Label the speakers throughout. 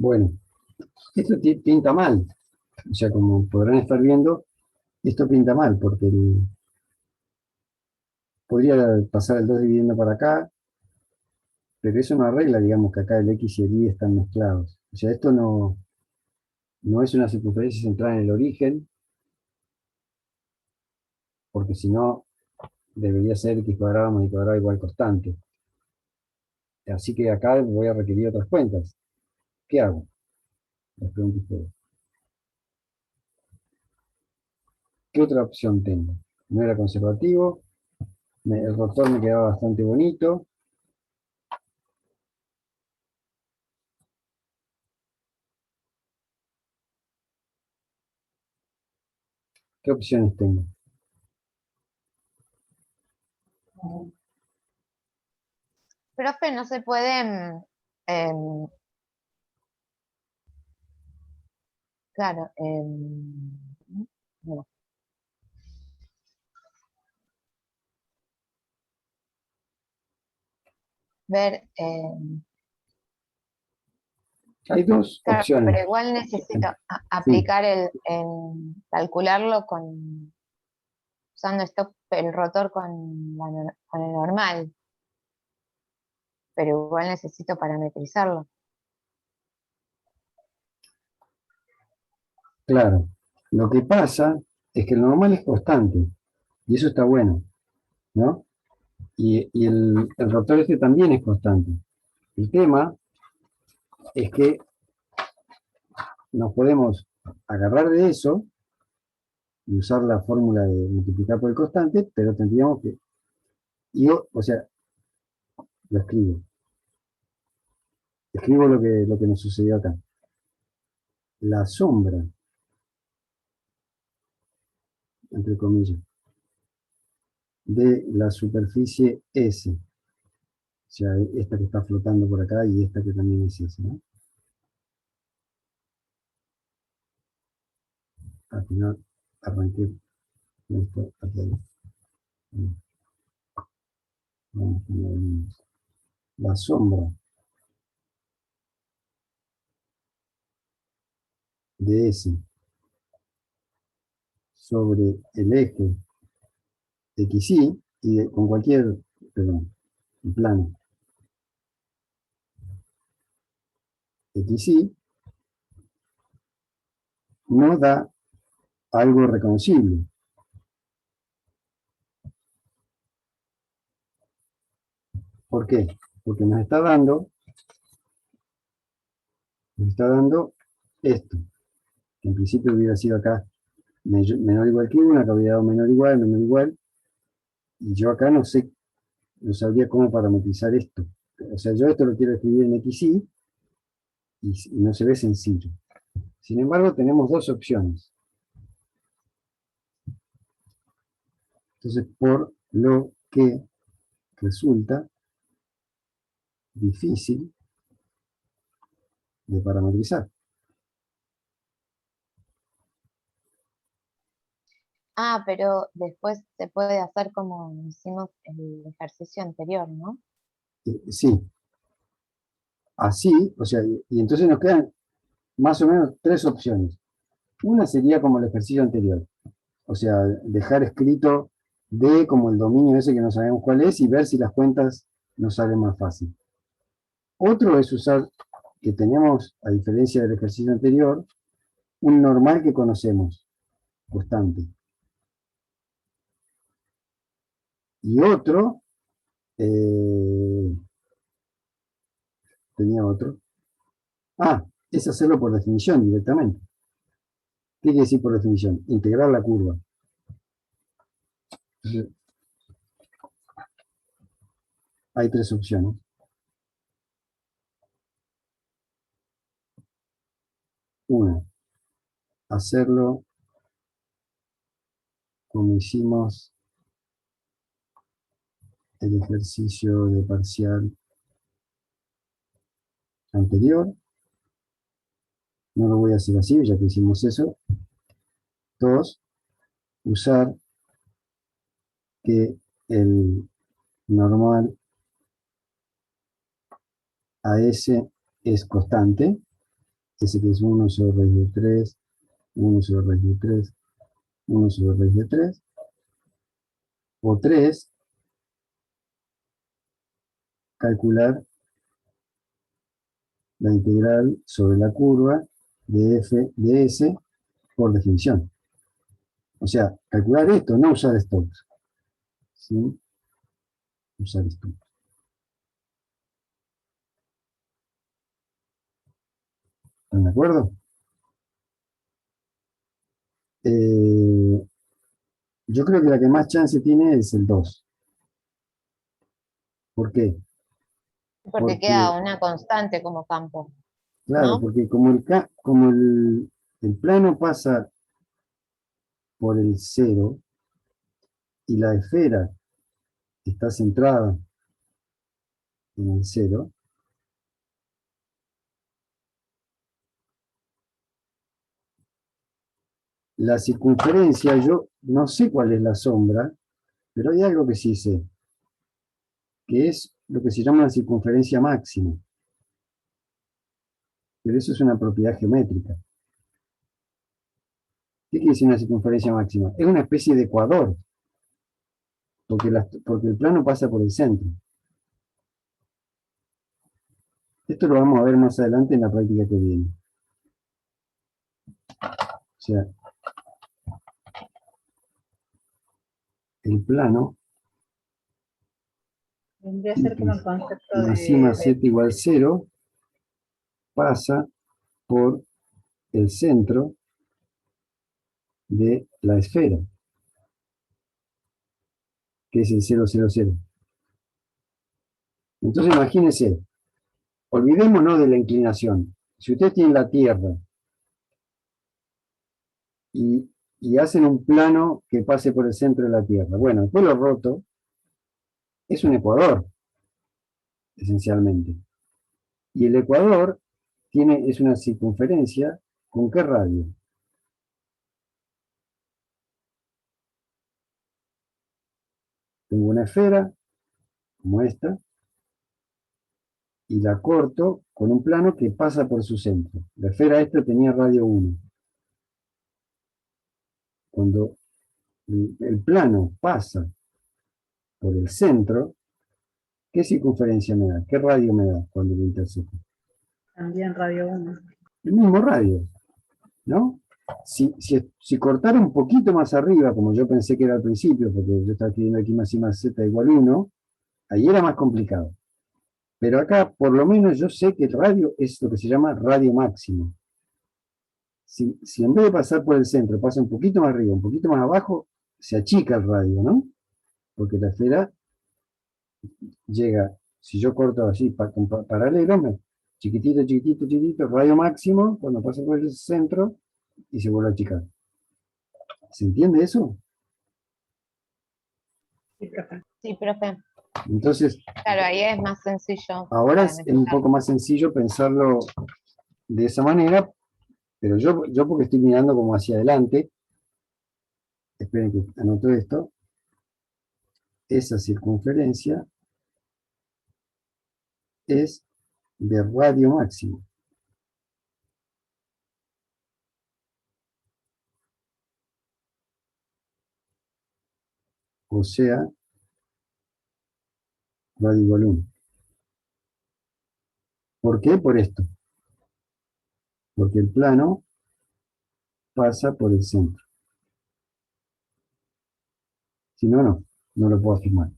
Speaker 1: Bueno, esto pinta mal. O sea, como podrán estar viendo, esto pinta mal, porque podría pasar el 2 dividiendo para acá, pero eso no arregla, digamos, que acá el X y el Y están mezclados. O sea, esto no es una circunferencia centrada en el origen, porque si no, debería ser x cuadrado más y cuadrado igual constante. Así que acá voy a requerir otras cuentas. ¿Qué hago? Les pregunto a ustedes. ¿Qué otra opción tengo? No era conservativo, el rotor me quedaba bastante bonito. ¿Qué opciones tengo?
Speaker 2: Profe, no se puede, claro, no, ver,
Speaker 1: Hay dos
Speaker 2: claro, pero
Speaker 1: opciones.
Speaker 2: igual necesito
Speaker 1: Sí,
Speaker 2: aplicar calcularlo usando el rotor con el normal, pero igual necesito parametrizarlo.
Speaker 1: claro. Lo que pasa es que el normal es constante, y eso está bueno, ¿no? Y el rotor este también es constante. El tema es que nos podemos agarrar de eso y usar la fórmula de multiplicar por el constante, pero tendríamos que, o sea, lo escribo lo que nos sucedió acá. La sombra, entre comillas, de la superficie S, o sea, esta que está flotando por acá y esta que también es S, ¿no? Al final arranqué esto aquí. Vamos a poner la sombra de S sobre el eje XY con cualquier, perdón, plano XY nos da algo reconocible. ¿Por qué? Porque nos está dando esto, que en principio hubiera sido acá menor o igual que 1, acá hubiera dado menor o igual, y yo acá no sé, no sabría cómo parametrizar esto. O sea, yo esto lo quiero escribir en XY y no se ve sencillo. Sin embargo, tenemos dos opciones. Entonces, por lo que resulta difícil de parametrizar.
Speaker 2: Ah, pero después se puede hacer como hicimos el ejercicio anterior, ¿no?
Speaker 1: Sí, así, o sea, y entonces nos quedan más o menos tres opciones. Una sería como el ejercicio anterior, o sea, dejar escrito D como el dominio ese que no sabemos cuál es y ver si las cuentas nos salen más fácil. Otro es usar, que tenemos, a diferencia del ejercicio anterior, un normal que conocemos, constante. Y otro, eh, tenía otro, es hacerlo por definición directamente. ¿Qué quiere decir por definición? Integrar la curva. Entonces, hay tres opciones. Una, hacerlo como hicimos el ejercicio de parcial anterior. No lo voy a hacer así, ya que hicimos eso. Dos, usar que el normal a S es constante. ese que es 1 sobre raíz de 3, 1 sobre raíz de 3, 1 sobre raíz de 3, o 3, calcular la integral sobre la curva de f de s por definición. O sea, calcular esto, no usar Stokes. ¿Sí? Usar Stokes. ¿Están de acuerdo? Yo creo que la que más chance tiene es el 2. ¿Por qué?
Speaker 2: Porque
Speaker 1: Porque,
Speaker 2: queda una constante como campo,
Speaker 1: claro,
Speaker 2: ¿no?
Speaker 1: porque como el plano pasa por el 0 y la esfera está centrada en el 0, la circunferencia, yo no sé cuál es la sombra, pero hay algo que sí sé, que es lo que se llama la circunferencia máxima. Pero eso es una propiedad geométrica. ¿Qué quiere decir una circunferencia máxima? Es una especie de ecuador, porque el plano pasa por el centro. Esto lo vamos a ver más adelante en la práctica que viene. O sea, el plano,
Speaker 3: Vendría a
Speaker 1: y
Speaker 3: ser como
Speaker 1: que
Speaker 3: el concepto
Speaker 1: máxima
Speaker 3: de
Speaker 1: z igual 0, pasa por el centro de la esfera, que es el 0, 0, 0. Entonces imagínense, olvidémonos de la inclinación. Si ustedes tienen la Tierra y, y hacen un plano que pase por el centro de la Tierra, bueno, después lo roto, es un ecuador, esencialmente. Y el ecuador es una circunferencia, ¿con qué radio? Tengo una esfera, como esta, y la corto con un plano que pasa por su centro. La esfera esta tenía radio 1. Cuando el plano pasa por el centro, ¿qué circunferencia me da? ¿Qué radio me da cuando lo interseco?
Speaker 3: también Radio 1.
Speaker 1: El mismo radio, ¿no? Si cortara un poquito más arriba, como yo pensé que era al principio, porque yo estaba escribiendo aquí más y más z igual 1, ahí era más complicado. Pero acá, por lo menos, yo sé que el radio es lo que se llama radio máximo. Si en vez de pasar por el centro pasa un poquito más arriba, un poquito más abajo, se achica el radio, ¿no? Porque la esfera llega, si yo corto así paralelo, chiquitito, chiquitito, chiquitito, radio máximo, cuando pasa por el centro y se vuelve a achicar. ¿Se entiende eso?
Speaker 3: Sí, profe.
Speaker 2: Sí, profe.
Speaker 1: Entonces,
Speaker 2: Claro, ahí es más sencillo
Speaker 1: ahora es un
Speaker 2: parametrizar.
Speaker 1: poco más sencillo pensarlo de esa manera, pero yo porque estoy mirando como hacia adelante, esperen que anoto esto, esa circunferencia es de radio máximo. O sea, radio igual 1. ¿Por qué? Por esto. Porque el plano pasa por el centro. Si no, no lo puedo afirmar.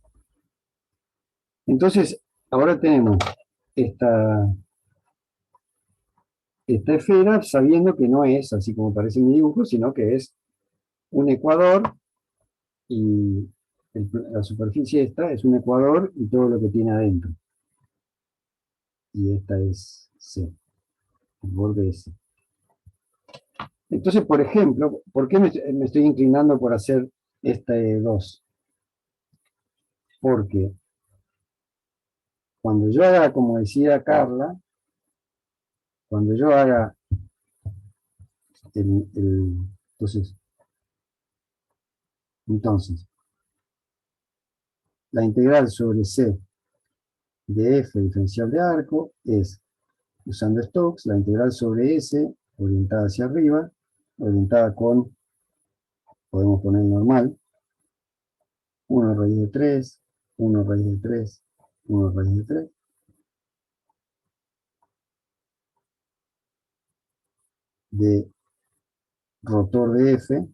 Speaker 1: Entonces, ahora tenemos esta, esta esfera sabiendo que no es así como parece en mi dibujo, sino que es un ecuador y la superficie esta es un ecuador y todo lo que tiene adentro. Y esta es C, el borde es C. Entonces, por ejemplo, ¿por qué me estoy inclinando por hacer este 2? Porque cuando yo haga, como decía Carla, cuando yo haga entonces, la integral sobre C de f diferencial de arco es usando Stokes, la integral sobre S, orientada hacia arriba, orientada con, podemos poner normal, 1 raíz de 3, 1 raíz de 3, 1 raíz de 3, de rotor de F,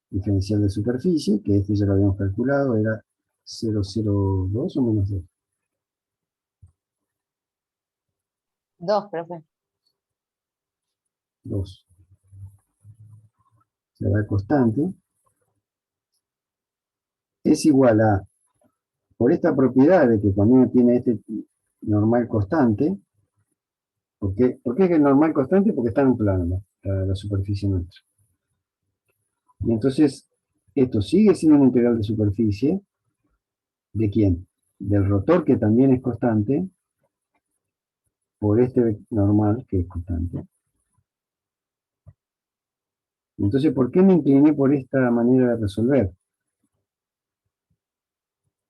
Speaker 1: diferencial de superficie, que este ya lo habíamos calculado, era 0,02 o menos 2.
Speaker 2: 2, profe.
Speaker 1: 2. La constante es igual a, por esta propiedad de que cuando uno tiene este normal constante, ¿por qué es que el normal constante? Porque está en un plano la superficie nuestra. Y entonces, esto sigue siendo una integral de superficie. ¿De quién? Del rotor, que también es constante, por este normal, que es constante. Entonces, ¿por qué me incliné por esta manera de resolver?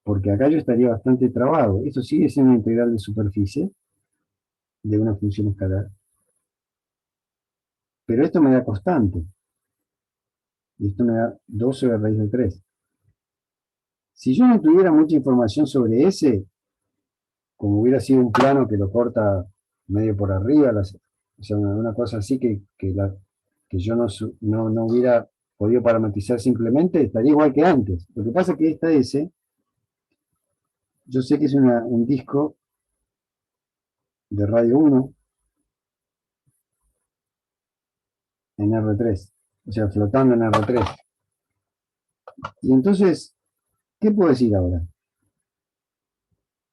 Speaker 1: Porque acá yo estaría bastante trabado. Esto sigue siendo una integral de superficie de una función escalar. Pero esto me da constante. Y esto me da 2 sobre raíz de 3. Si yo no tuviera mucha información sobre ese, como hubiera sido un plano que lo corta medio por arriba, o sea, una cosa así que yo no hubiera podido parametrizar simplemente, estaría igual que antes. Lo que pasa es que esta S, yo sé que es un disco de radio 1 en R3, o sea, flotando en R3. Y entonces, ¿qué puedo decir ahora?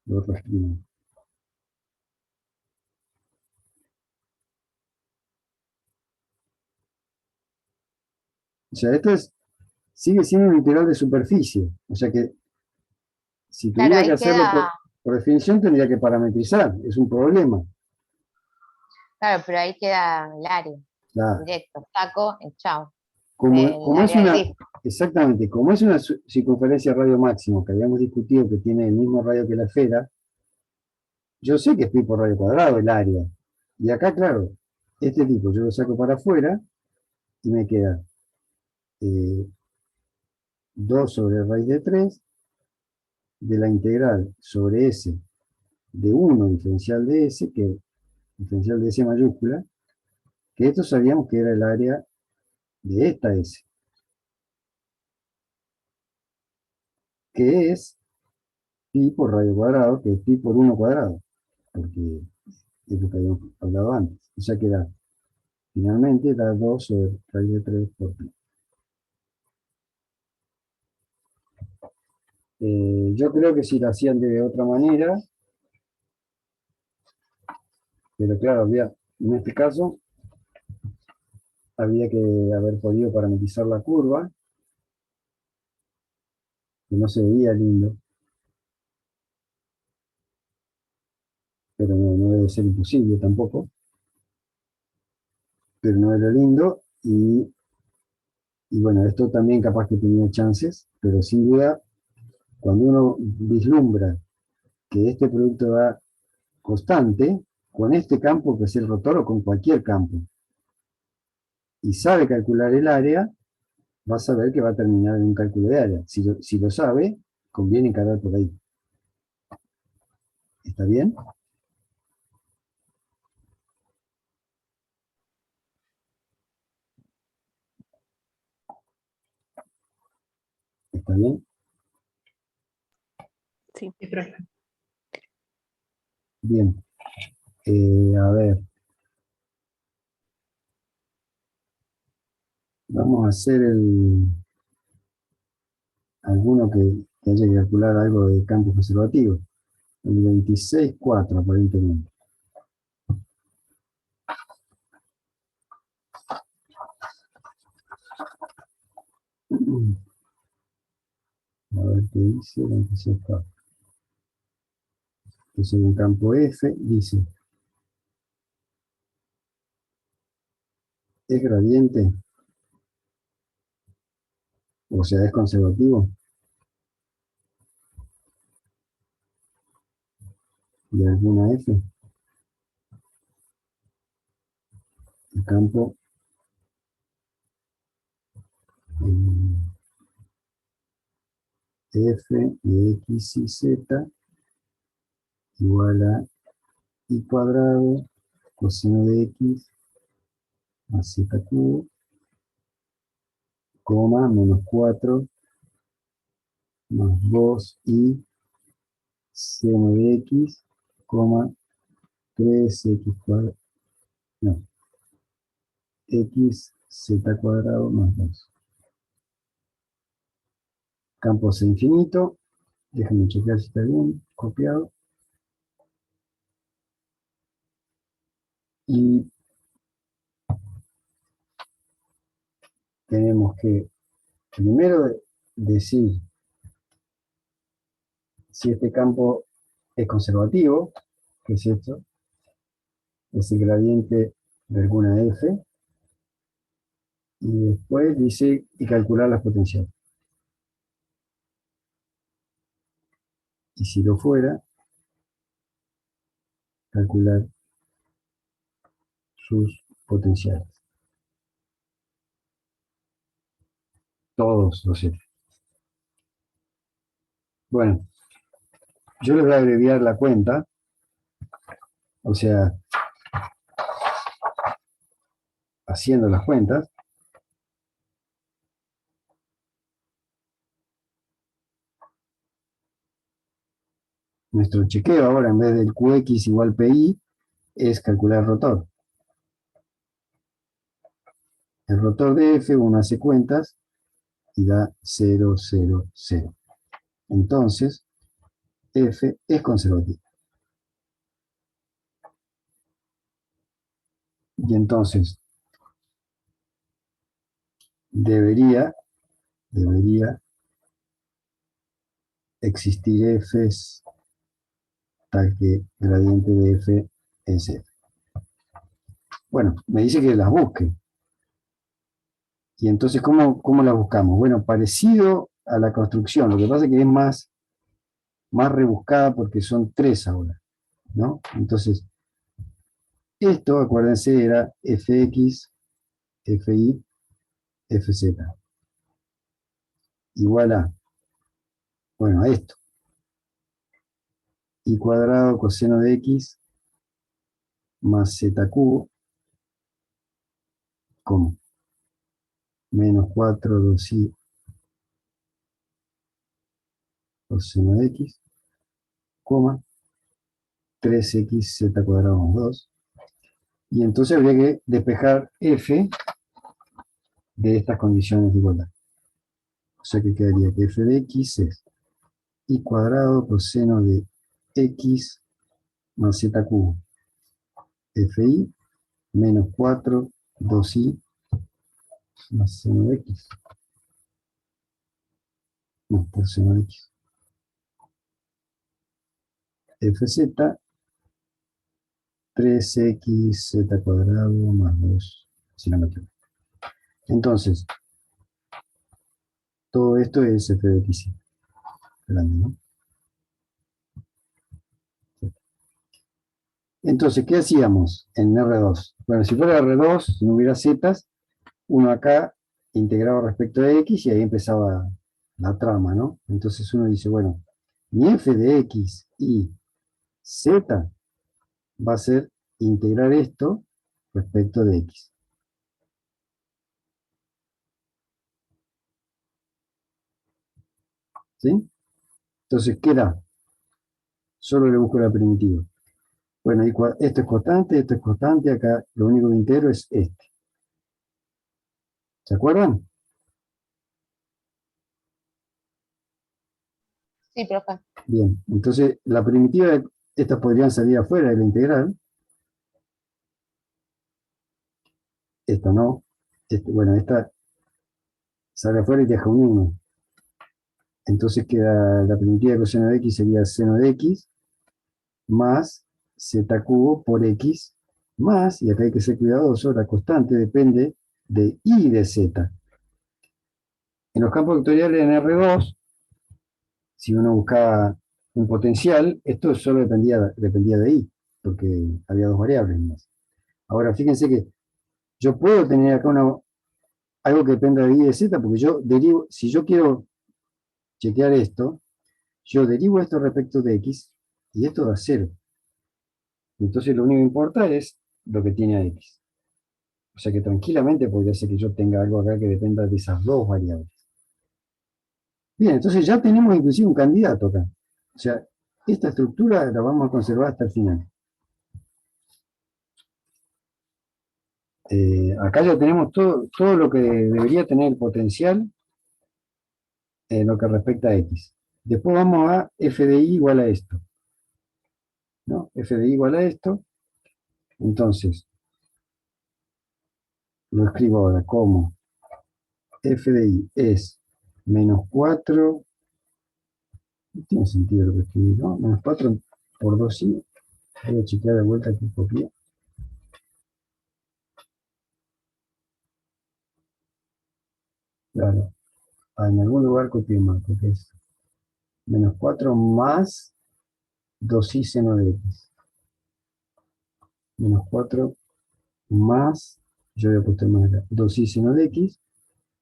Speaker 1: Lo reescribo. O sea, sigue siendo un integral de superficie. O sea que si
Speaker 2: Claro,
Speaker 1: tuviera que
Speaker 2: ahí
Speaker 1: hacerlo
Speaker 2: queda,
Speaker 1: por definición, tendría que parametrizar. Es un problema.
Speaker 2: claro, pero ahí queda el área,
Speaker 1: La-
Speaker 2: directo, saco y chao,
Speaker 1: como
Speaker 2: del
Speaker 1: es
Speaker 2: área del
Speaker 1: una,
Speaker 2: disco.
Speaker 1: exactamente, como es una circunferencia radio máximo que habíamos discutido que tiene el mismo radio que la esfera, yo sé que estoy por radio cuadrado el área. Y acá, claro, este tipo yo lo saco para afuera y me queda 2 sobre raíz de 3 de la integral sobre S de 1 diferencial de S, que diferencial de S mayúscula, que esto sabíamos que era el área de esta S, que es pi por radio cuadrado, que es pi por 1 cuadrado, porque es lo que habíamos hablado antes. O sea que finalmente da 2 sobre raíz de 3 por pi. Yo creo que si lo hacían de otra manera, pero claro, en este caso había que haber podido parametrizar la curva, que no se veía lindo, pero no debe ser imposible tampoco, pero no era lindo, y bueno, esto también capaz que tenía chances, pero sin duda, cuando uno vislumbra que este producto da constante, con este campo que es el rotor o con cualquier campo, y sabe calcular el área, va a saber que va a terminar en un cálculo de área. Si lo sabe, conviene encarar por ahí. ¿Está bien? ¿Está bien?
Speaker 3: Sí, profe.
Speaker 1: Bien. A ver, vamos a hacer alguno que haya que calcular algo de campo conservativo. El 26,4 aparentemente. A ver qué dice el 26,4. Entonces en un campo F dice, ¿es gradiente? O sea, ¿es conservativo? ¿De alguna F? el campo f de x y z igual a y cuadrado coseno de x más z cubo, coma, menos 4 más 2y seno de x, coma, 3x cuadrado, no, x z cuadrado más 2. Campo C infinito, déjenme chequear si está bien copiado. Y tenemos que primero decir si este campo es conservativo, que es esto, es el gradiente de alguna f, y después dice y calcular las potenciales. Y si lo fuera, calcular sus potenciales. Todos los f. Bueno, yo les voy a abreviar la cuenta, o sea, haciendo las cuentas. Nuestro chequeo ahora, en vez del Qx igual Pi, es calcular el rotor. El rotor de f, uno hace cuentas y da 0, 0, 0. Entonces, f es conservativo. Y entonces, debería existir f's tal que gradiente de f es f. Bueno, me dice que las busque. Y entonces, ¿cómo las buscamos? Bueno, parecido a la construcción, lo que pasa es que es más rebuscada porque son 3 ahora, ¿no? Entonces, esto, acuérdense, era fx, fi, fz, igual a, bueno, a esto, y cuadrado coseno de x más z cubo, como menos 4 2i coseno de x, coma 3x z cuadrado más 2. Y entonces habría que despejar f de estas condiciones de igualdad. O sea que quedaría que f de x es y cuadrado coseno de x más z cubo, fi menos 4 2i más seno de x, no, por seno de x, fz 3x z cuadrado más 2, si no me equivoco. Entonces, todo esto es f de x grande, ¿no? Entonces, ¿qué hacíamos en R2? Bueno, si fuera R2, si no hubiera z, uno acá integraba respecto de x y ahí empezaba la trama, ¿no? Entonces uno dice, bueno, mi f de x y z va a ser integrar esto respecto de x. ¿Sí? Entonces, ¿qué da? Solo le busco la primitiva. Bueno, esto es constante, acá lo único que integro es este. ¿Se acuerdan?
Speaker 2: Sí, profe.
Speaker 1: Bien, entonces la primitiva, estas podrían salir afuera de la integral. Esta no. Bueno, esta sale afuera y deja un 1. Entonces queda la primitiva de coseno de x sería seno de x más z cubo por x más, y acá hay que ser cuidadoso, la constante depende de y de z. En los campos vectoriales en R2, si uno buscaba un potencial, esto solo dependía de y, porque había dos variables más. Ahora, fíjense que yo puedo tener acá algo que dependa de y de z, porque yo derivo, si yo quiero chequear esto, yo derivo esto respecto de x, y esto da 0. Entonces lo único que importa es lo que tiene a x. O sea que tranquilamente podría ser que yo tenga algo acá que dependa de esas dos variables. Bien, entonces ya tenemos inclusive un candidato acá. O sea, esta estructura la vamos a conservar hasta el final. Acá ya tenemos todo lo que debería tener el potencial en lo que respecta a x. Después vamos a f de i igual a esto, ¿no? F de i igual a esto. Entonces, lo escribo ahora como f de i es menos 4. No tiene sentido lo que escribí, ¿no? Menos 4 por 2i. Voy a chequear de vuelta que copié. Claro, en algún lugar copié mal, porque es menos 4 más 2i seno de x. Menos 4 más, yo voy a poner más acá, 2i seno de x,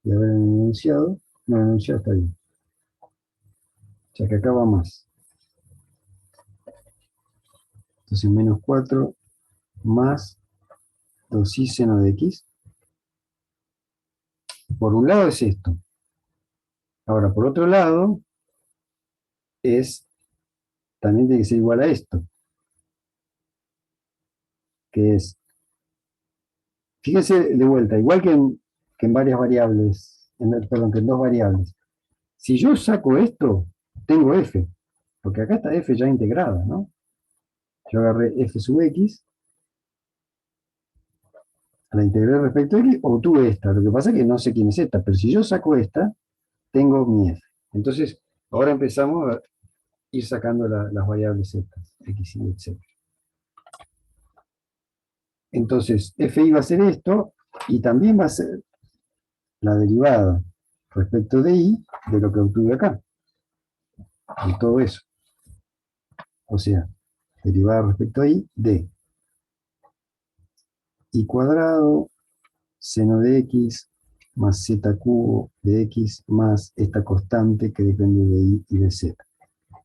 Speaker 1: y a ver el enunciado, no, el enunciado está bien. O sea que acá va más. Entonces menos 4 más 2i seno de x. Por un lado es esto. Ahora, por otro lado, también tiene que ser igual a esto, que es, fíjense de vuelta, igual que en varias variables, perdón, que en dos variables. Si yo saco esto, tengo f, porque acá está f ya integrada, ¿no? Yo agarré f sub x, la integré respecto a x, obtuve esta. Lo que pasa es que no sé quién es esta, pero si yo saco esta, tengo mi f. Entonces, ahora empezamos a ir sacando las variables estas, x, y etc. Entonces, fi va a ser esto, y también va a ser la derivada respecto de i de lo que obtuve acá, de todo eso. O sea, derivada respecto a i de i cuadrado seno de x más z cubo de x más esta constante que depende de i y de z. O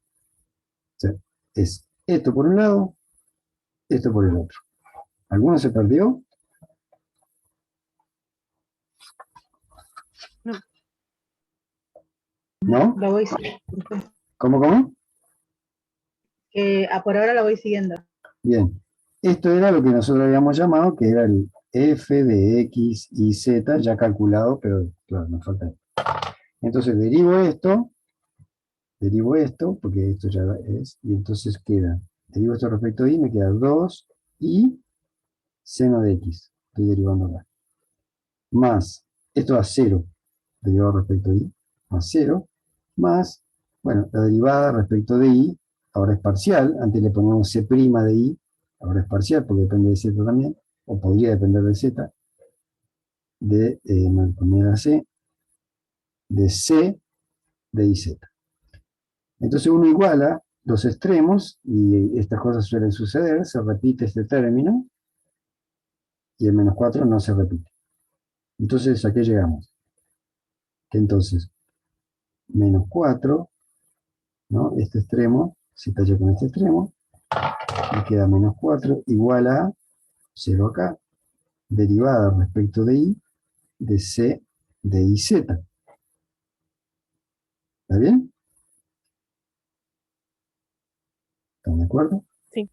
Speaker 1: sea, es esto por un lado, esto por el otro. ¿Alguno se perdió?
Speaker 3: No,
Speaker 1: ¿No?
Speaker 3: lo voy siguiendo.
Speaker 1: ¿Cómo?
Speaker 3: Por ahora lo voy siguiendo.
Speaker 1: Bien. Esto era lo que nosotros habíamos llamado, que era el f de x y z ya calculado, pero claro, nos falta esto. Entonces derivo esto, porque esto ya es, y entonces derivo esto respecto a i, me queda 2 y seno de x, estoy derivando acá, más, esto a 0, derivado respecto a i, más 0, más, bueno, la derivada respecto de i, ahora es parcial, antes le poníamos c' de i, ahora es parcial porque depende de z también, o podría depender de z, me ponía c, de c de iz. Entonces uno iguala los extremos, y estas cosas suelen suceder, se repite este término, y el menos 4 no se repite. Entonces, ¿a qué llegamos? Que entonces, menos 4, ¿no? Este extremo se talla con este extremo, y queda menos 4 igual a 0 acá, derivada respecto de i, de c de iz. ¿Está bien? ¿Están de acuerdo?
Speaker 3: Sí.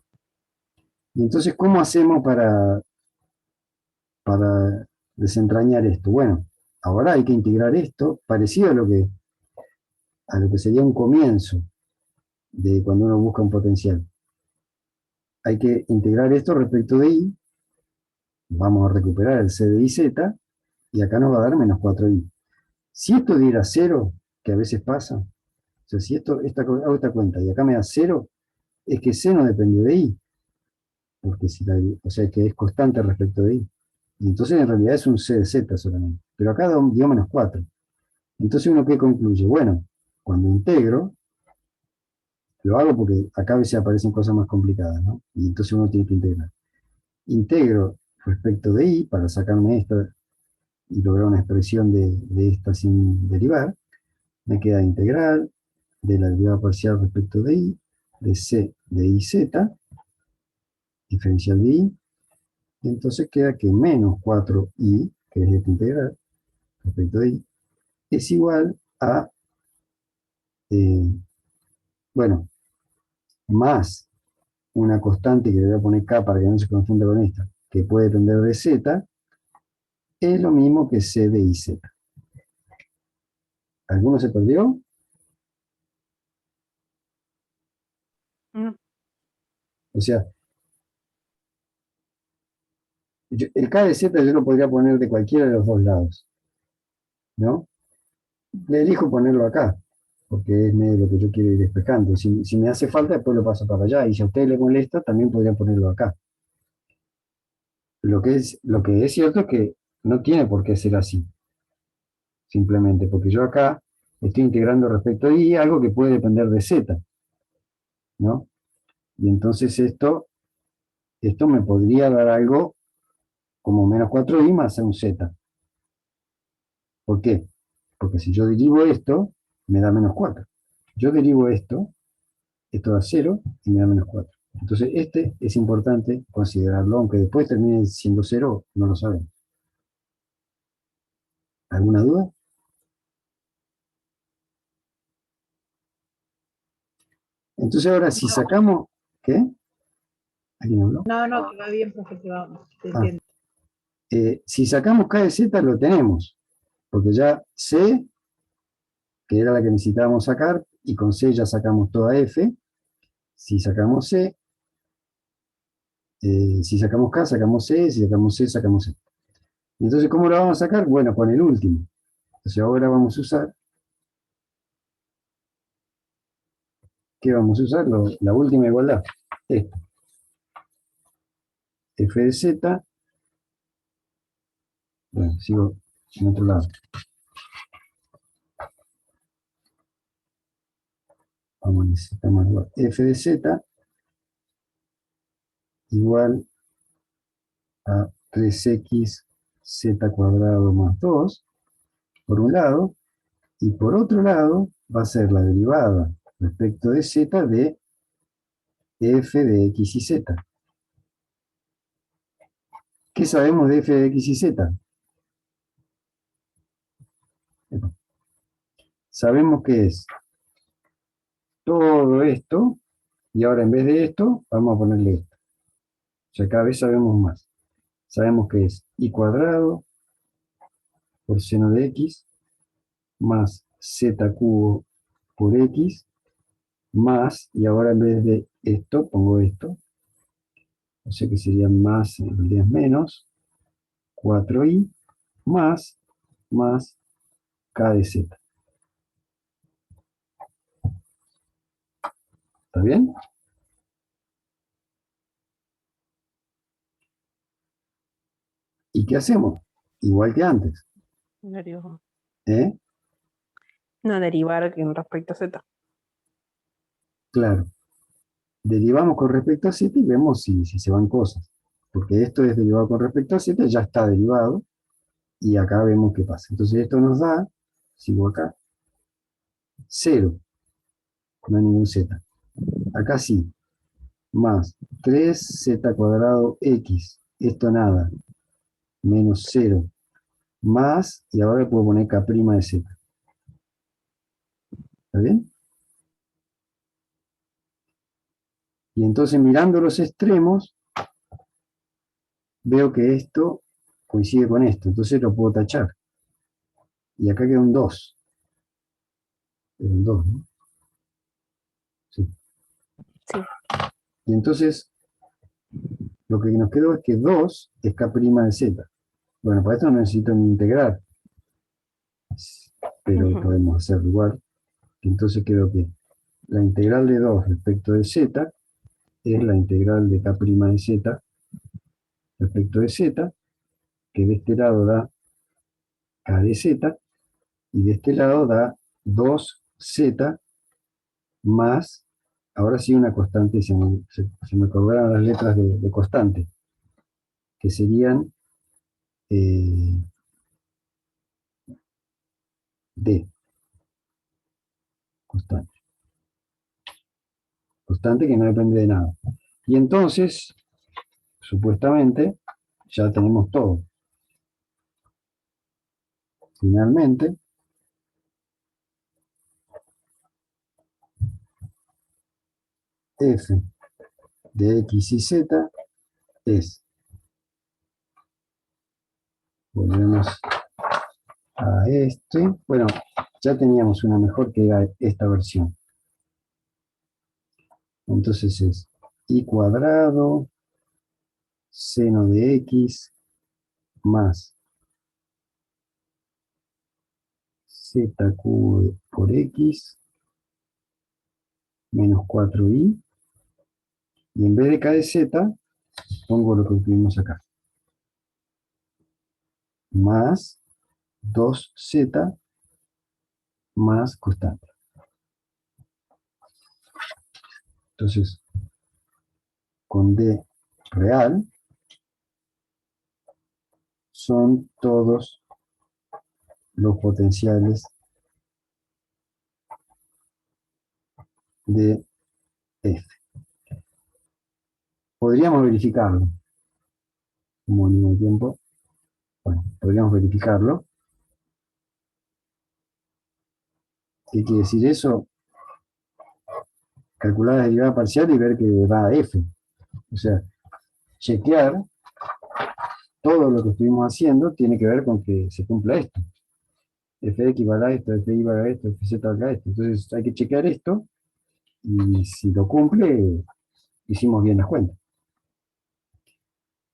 Speaker 1: Y entonces, ¿cómo hacemos para desentrañar esto? Bueno, ahora hay que integrar esto, parecido a lo que sería un comienzo de cuando uno busca un potencial. Hay que integrar esto respecto de i, vamos a recuperar el c de iz, y acá nos va a dar menos 4i. Si esto diera 0, que a veces pasa, o sea, si hago esta cuenta y acá me da 0, es que c no depende de i, porque o sea, que es constante respecto de i. Y entonces en realidad es un c de z solamente. Pero acá dio menos 4. Entonces uno, ¿qué concluye? Bueno, cuando integro, lo hago porque acá a veces aparecen cosas más complicadas, ¿no? Y entonces uno tiene que integrar. Integro respecto de i, para sacarme esto y lograr una expresión de esta sin derivar, me queda integral de la derivada parcial respecto de i, de c de iz, diferencial de i, y entonces queda que menos 4i, que es esta integral respecto de i, es igual a, eh, bueno, más una constante que le voy a poner k para que no se confunda con esta, que puede depender de z, es lo mismo que c de iz. ¿Alguno se perdió?
Speaker 4: Mm.
Speaker 1: O sea, el k de z yo lo podría poner de cualquiera de los dos lados, ¿no? Le elijo ponerlo acá, porque es medio lo que yo quiero ir despejando. Si me hace falta, después lo paso para allá. Y si a usted le molesta, también podría ponerlo acá. Lo que es cierto es que no tiene por qué ser así, simplemente, porque yo acá estoy integrando respecto a i algo que puede depender de z, ¿no? Y entonces esto me podría dar algo como menos 4i más un z. ¿Por qué? Porque si yo derivo esto, me da menos 4. Yo derivo esto da 0 y me da menos 4. Entonces este es importante considerarlo, aunque después termine siendo 0, no lo sabemos. ¿Alguna duda? Entonces ahora si sacamos, ¿qué? ¿Alguien habló?
Speaker 3: No, que va bien, profe, que va, te
Speaker 1: Ah.
Speaker 3: entiendo.
Speaker 1: Si sacamos k de z lo tenemos, porque ya c, que era la que necesitábamos sacar, y con c ya sacamos toda f. Si sacamos c, si sacamos k, sacamos c, si sacamos c, sacamos c. Y entonces, ¿cómo lo vamos a sacar? Bueno, con el último. Entonces ahora vamos a usar, ¿qué vamos a usar? La última igualdad. Esta. F de z, bueno, sigo en otro lado. Vamos a necesitar más igual. F de z igual a 3x z cuadrado más 2, por un lado, y por otro lado va a ser la derivada respecto de z de f de x y z. ¿Qué sabemos de f de x y z? Sabemos que es todo esto, y ahora en vez de esto, vamos a ponerle esto. O sea, cada vez sabemos más. Sabemos que es y cuadrado por seno de x más z cubo por x más, y ahora en vez de esto, pongo esto. O sea que sería más, en realidad es menos, 4i más k de z. ¿Está bien? ¿Y qué hacemos? Igual que antes.
Speaker 4: Derivar.
Speaker 1: ¿Eh?
Speaker 4: No, derivar en respecto a z.
Speaker 1: Claro. Derivamos con respecto a z y vemos si se van cosas. Porque esto es derivado con respecto a z, ya está derivado, y acá vemos qué pasa. Entonces esto nos da, sigo acá, 0. No hay ningún z. Acá sí. Más 3z cuadrado x. Esto nada. Menos 0. Más, y ahora le puedo poner k' de z. ¿Está bien? Y entonces mirando los extremos, veo que esto coincide con esto. Entonces lo puedo tachar. Y acá queda un 2. Queda un 2, ¿no? Sí.
Speaker 4: Sí.
Speaker 1: Y entonces, lo que nos quedó es que 2 es k' de z. Bueno, para esto no necesito ni integrar. Pero
Speaker 4: Ujú.
Speaker 1: podemos hacerlo igual. Entonces quedó que la integral de 2 respecto de z es la integral de k' de z respecto de z, que de este lado da k de z, y de este lado da 2z más, ahora sí una constante, se me colgaron las letras de constante, que serían D, constante. Constante que no depende de nada. Y entonces, supuestamente, ya tenemos todo. Finalmente, f de x y z es, volvemos a este, bueno, ya teníamos una mejor que era esta versión. Entonces es y cuadrado seno de x más z cubo por x menos 4i, y en vez de k de z, pongo lo que tuvimos acá, más 2z más constante. Entonces, con d real, son todos los potenciales de f. Podríamos verificarlo, como al mismo tiempo, bueno, podríamos verificarlo. ¿Qué quiere decir eso? Calcular la derivada parcial y ver que va a f. O sea, chequear todo lo que estuvimos haciendo tiene que ver con que se cumpla esto. Fx vale a esto, Fy vale a esto, Fz vale a esto. Entonces hay que chequear esto y si lo cumple, hicimos bien las cuentas.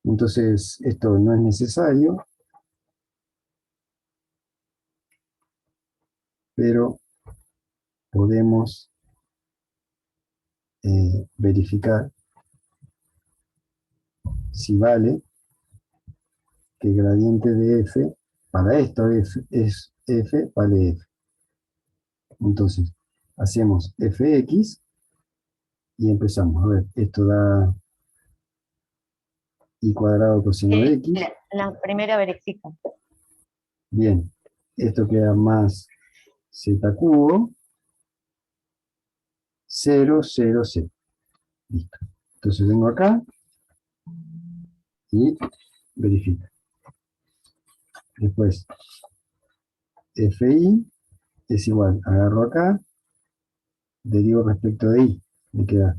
Speaker 1: Entonces esto no es necesario, pero podemos verificar si vale que el gradiente de f, para esto es f, vale f. Entonces, hacemos fx y empezamos. A ver, esto da y cuadrado coseno de x.
Speaker 2: La primera verifica.
Speaker 1: Bien, esto queda más z cubo, 0, 0, 0. Listo. Entonces vengo acá y verifico. Después, fi es igual, agarro acá, derivo respecto de i, me queda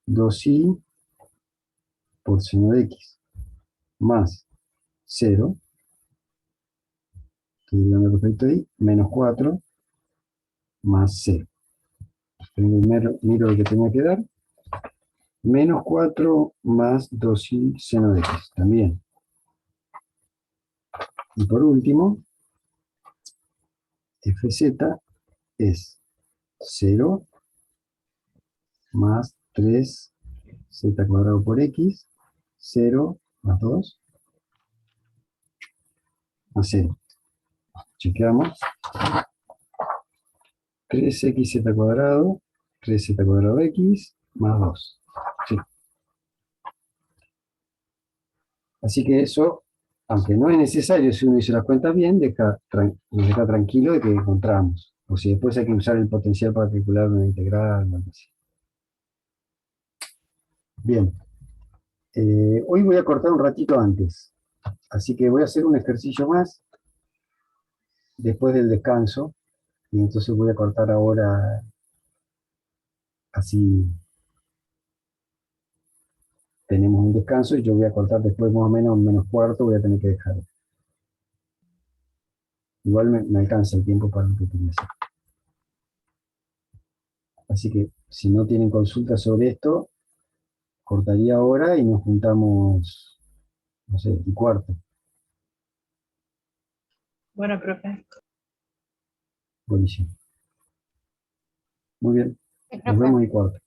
Speaker 1: 2i por seno de x más 0, derivando respecto de i, menos 4 más 0. Primero miro lo que tenía que dar, menos 4 más 2i seno de x, también. Y por último, fz es 0 más 3z cuadrado por x, 0 más 2 más 0. Chequeamos. 3xz cuadrado, 3z cuadrado x, más 2. Sí. Así que eso, aunque no es necesario, si uno hizo las cuentas bien, nos deja tranquilo de que encontramos. O si después hay que usar el potencial para calcular una integral o algo así. Bien. Hoy voy a cortar un ratito antes. Así que voy a hacer un ejercicio más después del descanso. Y entonces voy a cortar ahora así tenemos un descanso y yo voy a cortar después más o menos menos cuarto, voy a tener que dejar. Igual me alcanza el tiempo para lo que quería hacer. Así que si no tienen consultas sobre esto, cortaría ahora y nos juntamos, no sé, y cuarto.
Speaker 3: Bueno, profe.
Speaker 1: Buenísimo. Muy bien,
Speaker 2: Sí,
Speaker 1: nos
Speaker 2: profe.
Speaker 1: vemos y cuarto.